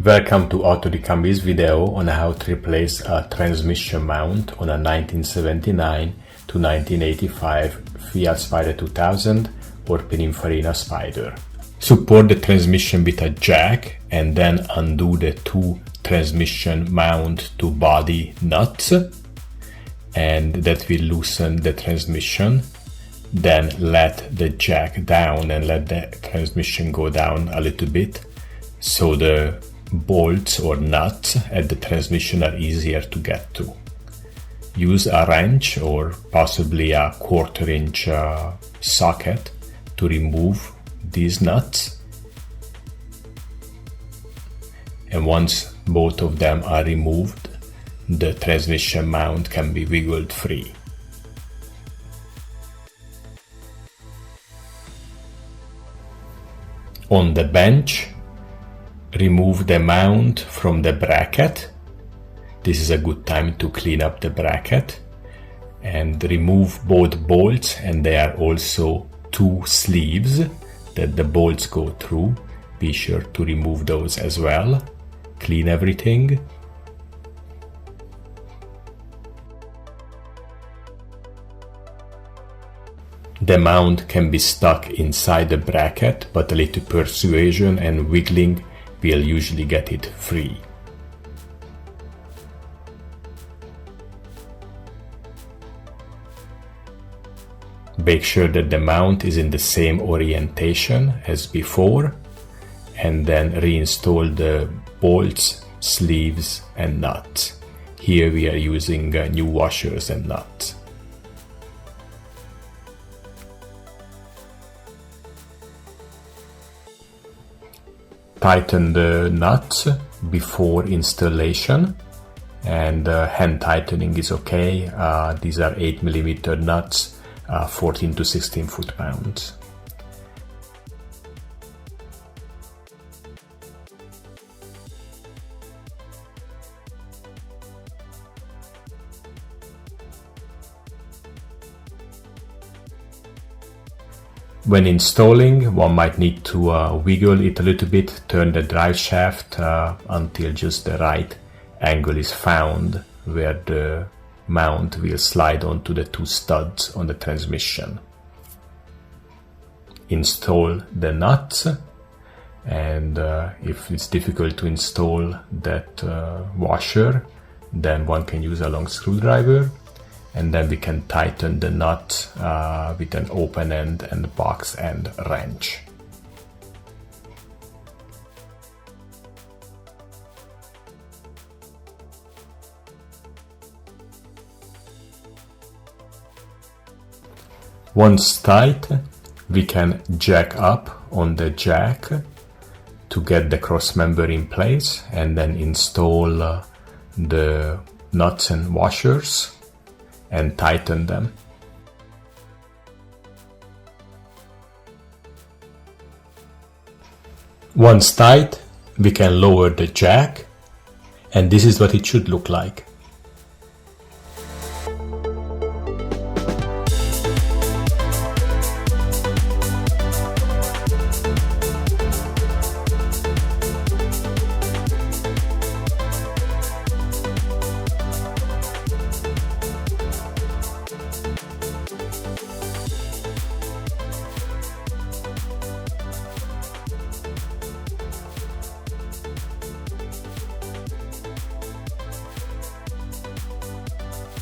Welcome to Auto Ricambi's video on how to replace a transmission mount on a 1979 to 1985 Fiat Spider 2000 or Pininfarina Spider. Support the transmission with a jack and then undo the two transmission mount to body nuts, and that will loosen the transmission. Then let the jack down and let the transmission go down a little bit so the bolts or nuts at the transmission are easier to get to. Use a wrench or possibly a 1/4 inch socket to remove these nuts. And once both of them are removed, the transmission mount can be wiggled free. On the bench, remove the mount from the bracket. This is a good time to clean up the bracket. And remove both bolts, and there are also two sleeves that the bolts go through. Be sure to remove those as well. Clean everything. The mount can be stuck inside the bracket, but a little persuasion and wiggling will usually get it free. Make sure that the mount is in the same orientation as before, and then reinstall the bolts, sleeves and nuts. Here we are using new washers and nuts. Tighten the nuts before installation, and hand tightening is okay. These are 8mm nuts, 14 to 16 foot-pounds. When installing, one might need to wiggle it a little bit, turn the drive shaft until just the right angle is found where the mount will slide onto the two studs on the transmission. Install the nuts, and if it's difficult to install that washer, then one can use a long screwdriver. And then we can tighten the nut with an open end and box end wrench. Once tight, we can jack up on the jack to get the cross member in place, and then install the nuts and washers and tighten them. Once tight, we can lower the jack, and this is what it should look like.